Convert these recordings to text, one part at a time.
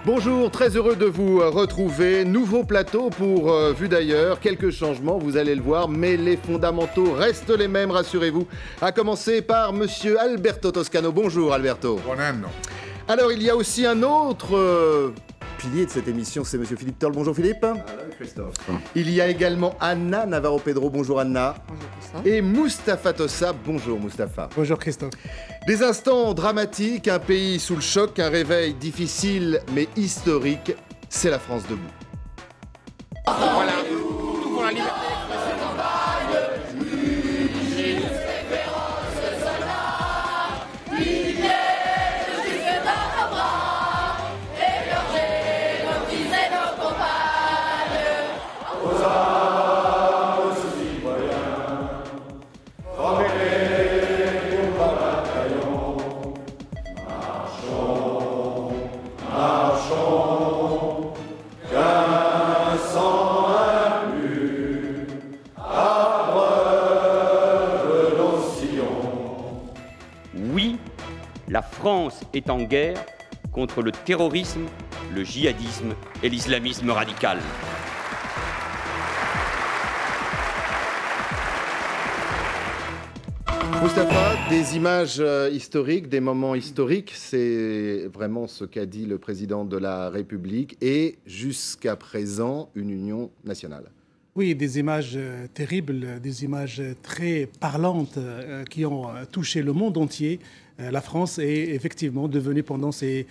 Bonjour, très heureux de vous retrouver. Nouveau plateau pour Vue d'ailleurs. Quelques changements, vous allez le voir, mais les fondamentaux restent les mêmes, rassurez-vous. À commencer par monsieur Alberto Toscano. Bonjour Alberto. Buon anno. Alors, il y a aussi un autre pilier de cette émission, c'est monsieur Philippe Turle. Bonjour Philippe. Hello, Christophe. Il y a également Anna Navarro-Pedro. Bonjour Anna. Bonjour Christophe. Et Mustapha Tossa. Bonjour Mustapha. Bonjour Christophe. Des instants dramatiques, un pays sous le choc, un réveil difficile mais historique. C'est la France debout. Voilà, tout pour la liberté. Oui, la France est en guerre contre le terrorisme, le djihadisme et l'islamisme radical. Mustapha, des images historiques, des moments historiques, c'est vraiment ce qu'a dit le président de la République et jusqu'à présent une union nationale. Oui, des images terribles, des images très parlantes qui ont touché le monde entier. La France est effectivement devenue pendant ces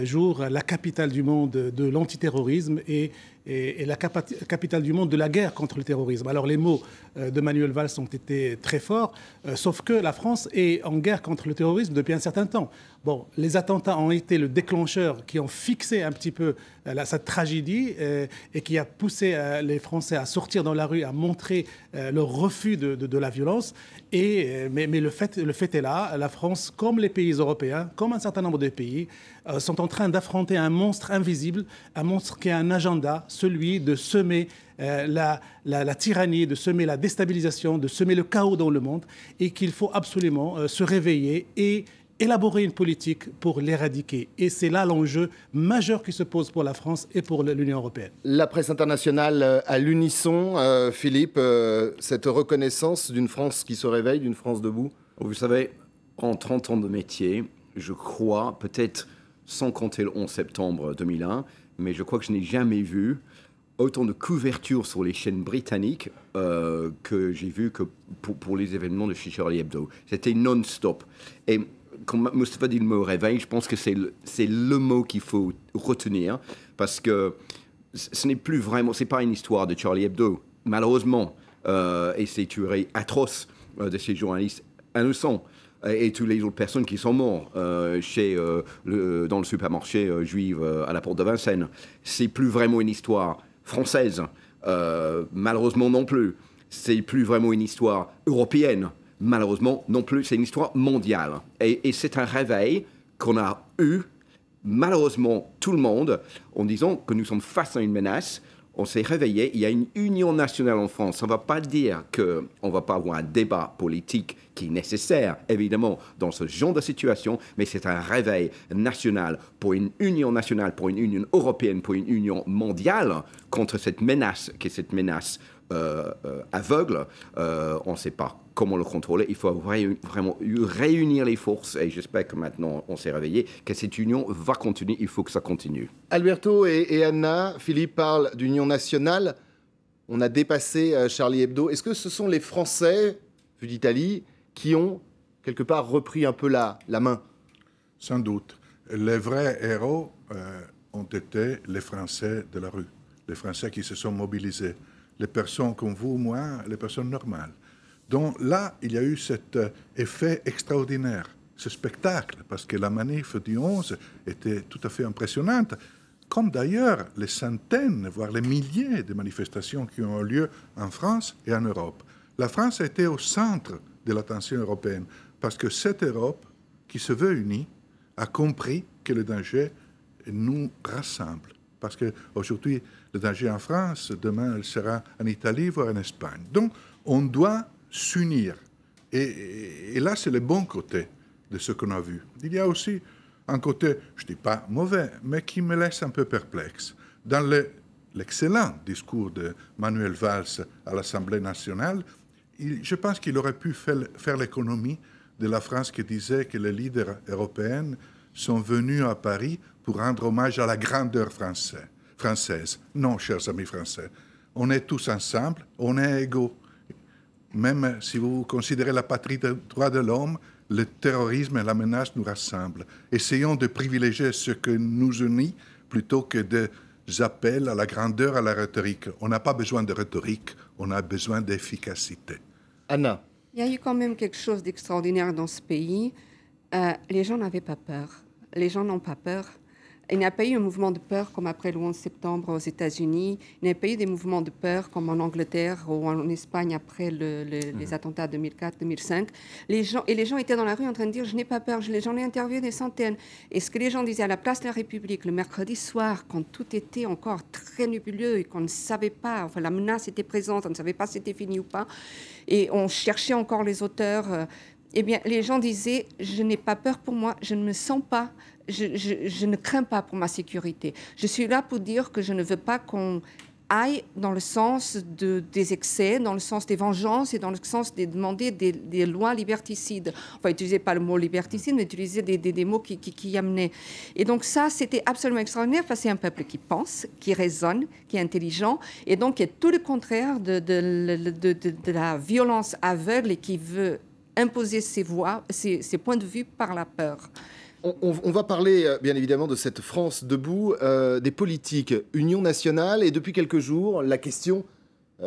jours la capitale du monde de l'antiterrorisme et la capitale du monde de la guerre contre le terrorisme. Alors les mots de Manuel Valls ont été très forts, sauf que la France est en guerre contre le terrorisme depuis un certain temps. Bon, les attentats ont été le déclencheur qui ont fixé un petit peu cette tragédie et qui a poussé les Français à sortir dans la rue, à montrer leur refus de la violence. Mais le fait est là, la France, comme les pays européens, comme un certain nombre de pays, sont en train d'affronter un monstre invisible, un monstre qui a un agenda, celui de semer la tyrannie, de semer la déstabilisation, de semer le chaos dans le monde, et qu'il faut absolument se réveiller et élaborer une politique pour l'éradiquer. Et c'est là l'enjeu majeur qui se pose pour la France et pour l'Union européenne. La presse internationale à l'unisson, Philippe, cette reconnaissance d'une France qui se réveille, d'une France debout. Vous savez, en 30 ans de métier, je crois, peut-être sans compter le 11 septembre 2001, mais je crois que je n'ai jamais vu autant de couverture sur les chaînes britanniques que j'ai vu que pour les événements de chez Charlie Hebdo. C'était non-stop. Et quand Mustapha dit le mot réveil, je pense que c'est le mot qu'il faut retenir, parce que ce n'est plus vraiment, c'est pas une histoire de Charlie Hebdo, malheureusement, et ces tueries atroces de ces journalistes innocents et toutes les autres personnes qui sont mortes dans le supermarché juif à la porte de Vincennes. C'est plus vraiment une histoire française, malheureusement non plus. C'est plus vraiment une histoire européenne. Malheureusement, non plus, c'est une histoire mondiale. Et c'est un réveil qu'on a eu, malheureusement, tout le monde, en disant que nous sommes face à une menace. On s'est réveillé, il y a une union nationale en France. Ça ne va pas dire qu'on ne va pas avoir un débat politique qui est nécessaire, évidemment, dans ce genre de situation, mais c'est un réveil national pour une union nationale, pour une union européenne, pour une union mondiale contre cette menace, qui est cette menace aveugle. On ne sait pas comment le contrôler. Il faut vraiment réunir les forces et j'espère que maintenant on s'est réveillé, que cette union va continuer. Il faut que ça continue. Alberto et Anna, Philippe parle d'union nationale. On a dépassé Charlie Hebdo. Est-ce que ce sont les Français, vu d'Italie, qui ont quelque part repris un peu la main? Sans doute. Les vrais héros ont été les Français de la rue, les Français qui se sont mobilisés, les personnes comme vous, moi, les personnes normales. Donc là, il y a eu cet effet extraordinaire, ce spectacle, parce que la manif du 11 était tout à fait impressionnante, comme d'ailleurs les centaines, voire les milliers de manifestations qui ont eu lieu en France et en Europe. La France a été au centre de l'attention européenne, parce que cette Europe, qui se veut unie, a compris que le danger nous rassemble. Parce qu'aujourd'hui, le danger en France, demain, il sera en Italie, voire en Espagne. Donc, on doit s'unir. Et là, c'est le bon côté de ce qu'on a vu. Il y a aussi un côté, je ne dis pas mauvais, mais qui me laisse un peu perplexe. Dans l'excellent discours de Manuel Valls à l'Assemblée nationale, je pense qu'il aurait pu faire l'économie de la phrase qui disait que les leaders européens sont venus à Paris pour rendre hommage à la grandeur française. Non, chers amis français, on est tous ensemble, on est égaux. Même si vous considérez la patrie des droits de l'homme, le terrorisme et la menace nous rassemblent. Essayons de privilégier ce que nous unit plutôt que des appels à la grandeur, à la rhétorique. On n'a pas besoin de rhétorique, on a besoin d'efficacité. Anna. Il y a eu quand même quelque chose d'extraordinaire dans ce pays. Les gens n'avaient pas peur. Les gens n'ont pas peur. Il n'y a pas eu un mouvement de peur comme après le 11 septembre aux États-Unis. Il n'y a pas eu des mouvements de peur comme en Angleterre ou en Espagne après les attentats 2004-2005. Les gens étaient dans la rue en train de dire « je n'ai pas peur ». J'en ai interviewé des centaines. Et ce que les gens disaient à la place de la République le mercredi soir, quand tout était encore très nébuleux et qu'on ne savait pas, enfin la menace était présente, on ne savait pas si c'était fini ou pas, et on cherchait encore les auteurs, eh bien les gens disaient « je n'ai pas peur pour moi, je ne me sens pas ». Je ne crains pas pour ma sécurité. Je suis là pour dire que je ne veux pas qu'on aille dans le sens des excès, dans le sens des vengeances et dans le sens de demander des lois liberticides. Enfin, utiliser pas le mot liberticide, mais utiliser des mots qui y amenaient. Et donc ça, c'était absolument extraordinaire parce que c'est un peuple qui pense, qui raisonne, qui est intelligent, et donc qui est tout le contraire de la violence aveugle et qui veut imposer ses points de vue par la peur. On va parler, bien évidemment, de cette France debout, des politiques, Union nationale, et depuis quelques jours, la question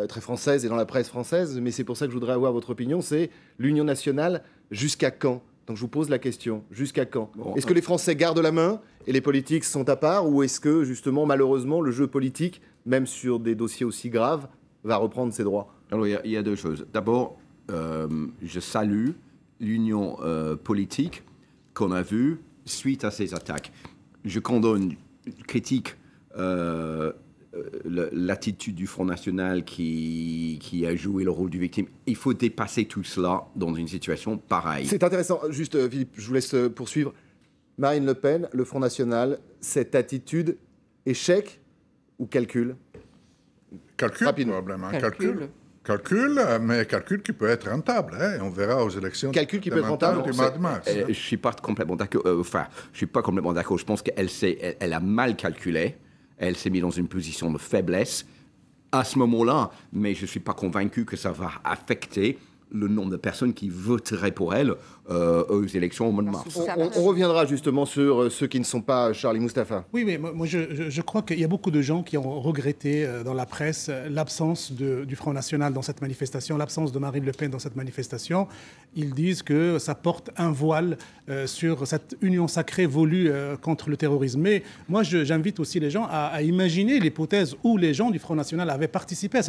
très française et dans la presse française, mais c'est pour ça que je voudrais avoir votre opinion, c'est l'Union nationale, jusqu'à quand? Donc je vous pose la question, jusqu'à quand? Est-ce que les Français gardent la main et les politiques sont à part, ou est-ce que, justement, malheureusement, le jeu politique, même sur des dossiers aussi graves, va reprendre ses droits? Alors, il y a deux choses. D'abord, je salue l'union politique qu'on a vue suite à ces attaques. Je condamne, critique l'attitude du Front National qui a joué le rôle du victime. Il faut dépasser tout cela dans une situation pareille. C'est intéressant. Juste, Philippe, je vous laisse poursuivre. Marine Le Pen, le Front National, cette attitude, échec ou calcul? Calcul, probablement. Calcul, mais calcul qui peut être rentable. Hein. On verra aux élections. Calcul qui peut être rentable. Je ne suis pas complètement d'accord. Je suis pas complètement d'accord. Je pense qu'elle a mal calculé. Elle s'est mise dans une position de faiblesse à ce moment-là, mais je ne suis pas convaincu que ça va affecter le nombre de personnes qui voteraient pour elle aux élections au mois de mars. On reviendra justement sur ceux qui ne sont pas Charlie Moustapha. Oui, mais moi je crois qu'il y a beaucoup de gens qui ont regretté dans la presse l'absence du Front National dans cette manifestation, l'absence de Marine Le Pen dans cette manifestation. Ils disent que ça porte un voile sur cette union sacrée voulue contre le terrorisme. Mais moi, j'invite aussi les gens à imaginer l'hypothèse où les gens du Front National avaient participé à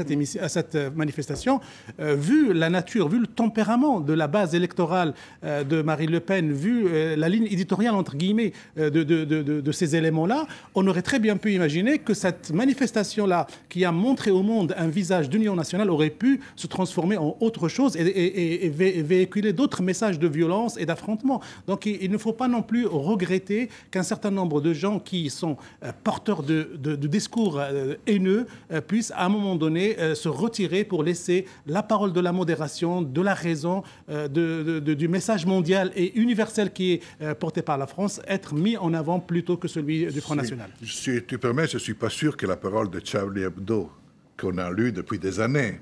cette manifestation, vu la nature, vu le tempérament de la base électorale de Marine Le Pen, vu la ligne éditoriale, entre guillemets, de ces éléments-là, on aurait très bien pu imaginer que cette manifestation-là, qui a montré au monde un visage d'union nationale, aurait pu se transformer en autre chose et véhiculer d'autres messages de violence et d'affrontement. Donc il ne faut pas non plus regretter qu'un certain nombre de gens qui sont porteurs de discours haineux puissent à un moment donné se retirer pour laisser la parole de la modération, de la raison, du message mondial et universel qui est porté par la France être mis en avant plutôt que celui du Front National. Si tu permets, je ne suis pas sûr que la parole de Charlie Hebdo qu'on a lue depuis des années,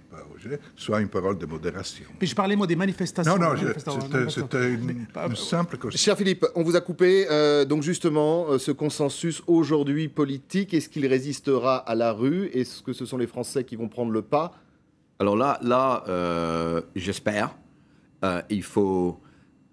soit une parole de modération. Puis je parlais, moi, des manifestations. Non, c'était une simple question. Cher Philippe, on vous a coupé. Donc justement, ce consensus aujourd'hui politique, est-ce qu'il résistera à la rue? Est-ce que ce sont les Français qui vont prendre le pas? Alors là j'espère. Il faut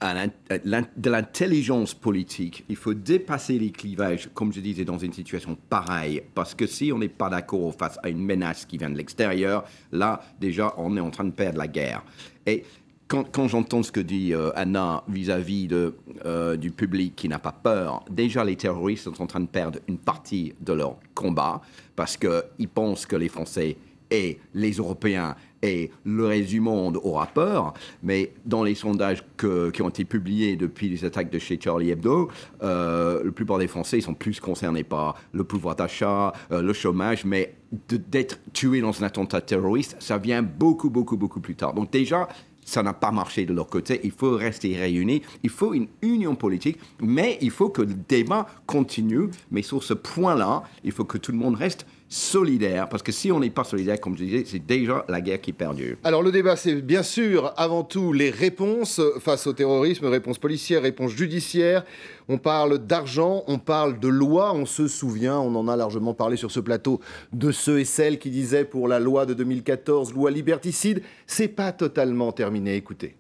de l'intelligence politique. Il faut dépasser les clivages, comme je disais, dans une situation pareille. Parce que si on n'est pas d'accord face à une menace qui vient de l'extérieur, là, déjà, on est en train de perdre la guerre. Et quand j'entends ce que dit Anna vis-à-vis du public qui n'a pas peur, déjà, les terroristes sont en train de perdre une partie de leur combat parce qu'ils pensent que les Français et les Européens et le reste du monde aura peur. Mais dans les sondages qui ont été publiés depuis les attaques de chez Charlie Hebdo, la plupart des Français sont plus concernés par le pouvoir d'achat, le chômage, mais d'être tué dans un attentat terroriste, ça vient beaucoup plus tard. Donc déjà, ça n'a pas marché de leur côté. Il faut rester réunis. Il faut une union politique, mais il faut que le débat continue. Mais sur ce point-là, il faut que tout le monde reste solidaire, parce que si on n'est pas solidaire, comme je disais, c'est déjà la guerre qui est perdue. Alors le débat, c'est bien sûr avant tout les réponses face au terrorisme, réponses policières, réponses judiciaires. On parle d'argent, on parle de loi, on se souvient, on en a largement parlé sur ce plateau, de ceux et celles qui disaient pour la loi de 2014, loi liberticide, c'est pas totalement terminé, écoutez.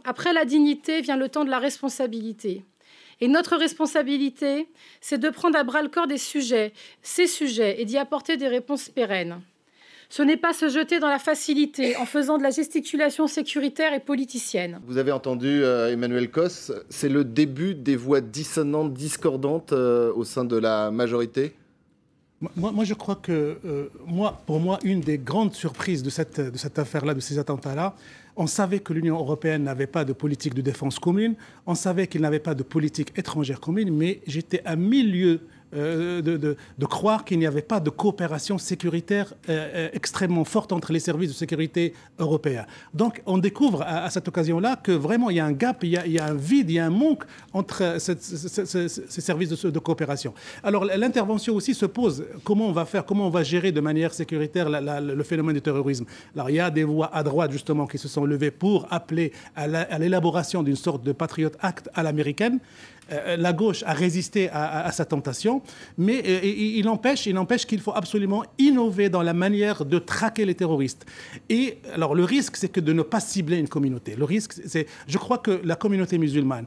Après la dignité vient le temps de la responsabilité. Et notre responsabilité, c'est de prendre à bras-le-corps ces sujets, et d'y apporter des réponses pérennes. Ce n'est pas se jeter dans la facilité en faisant de la gesticulation sécuritaire et politicienne. Vous avez entendu Emmanuel Cos, c'est le début des voix dissonantes, discordantes au sein de la majorité ? Moi, je crois que, pour moi, une des grandes surprises de cette affaire-là, de ces attentats-là, on savait que l'Union européenne n'avait pas de politique de défense commune, on savait qu'il n'avait pas de politique étrangère commune, mais j'étais à milieu de croire qu'il n'y avait pas de coopération sécuritaire extrêmement forte entre les services de sécurité européens. Donc, on découvre à cette occasion-là que vraiment, il y a un gap, il y a un vide, il y a un manque entre ces services de coopération. Alors, l'intervention aussi se pose. Comment on va faire, comment on va gérer de manière sécuritaire le phénomène du terrorisme? Alors, il y a des voix à droite, justement, qui se sont levées pour appeler à l'élaboration d'une sorte de Patriot Act à l'américaine. La gauche a résisté à sa tentation, mais il n'empêche qu'il faut absolument innover dans la manière de traquer les terroristes. Et alors le risque, c'est que de ne pas cibler une communauté. Le risque, c'est, je crois que la communauté musulmane,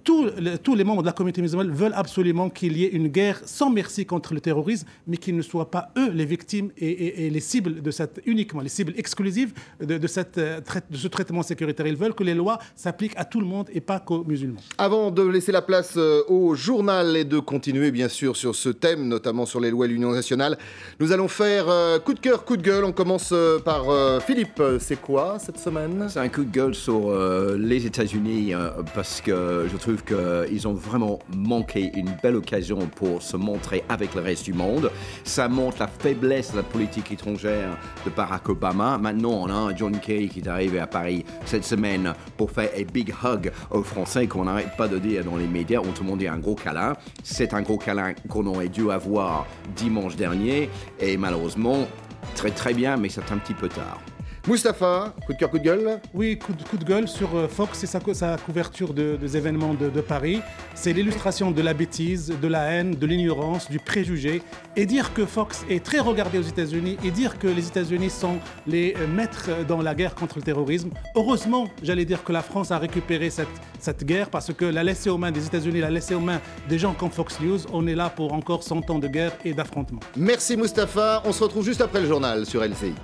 tous les membres de la communauté musulmane veulent absolument qu'il y ait une guerre sans merci contre le terrorisme, mais qu'ils ne soient pas eux les victimes et les cibles uniquement les cibles exclusives de ce traitement sécuritaire. Ils veulent que les lois s'appliquent à tout le monde et pas qu'aux musulmans. Avant de laisser la place au journal et de continuer bien sûr sur ce thème, notamment sur les lois de l'Union nationale, nous allons faire coup de cœur, coup de gueule. On commence par Philippe. C'est quoi cette semaine? C'est un coup de gueule sur les États-Unis parce que je trouve qu'ils ont vraiment manqué une belle occasion pour se montrer avec le reste du monde. Ça montre la faiblesse de la politique étrangère de Barack Obama. Maintenant, on a un John Kerry qui est arrivé à Paris cette semaine pour faire un big hug aux Français qu'on n'arrête pas de dire dans les médias. On te demandait un gros câlin. C'est un gros câlin qu'on aurait dû avoir dimanche dernier. Et malheureusement, très bien, mais c'est un petit peu tard. Mustapha, coup de cœur, coup de gueule? Oui, coup de gueule sur Fox et sa couverture des événements de Paris. C'est l'illustration de la bêtise, de la haine, de l'ignorance, du préjugé. Et dire que Fox est très regardé aux États-Unis et dire que les États-Unis sont les maîtres dans la guerre contre le terrorisme. Heureusement, j'allais dire que la France a récupéré cette guerre parce que l'a laissée aux mains des États-Unis, l'a laissée aux mains des gens comme Fox News. On est là pour encore 100 ans de guerre et d'affrontement. Merci Mustapha. On se retrouve juste après le journal sur LCI.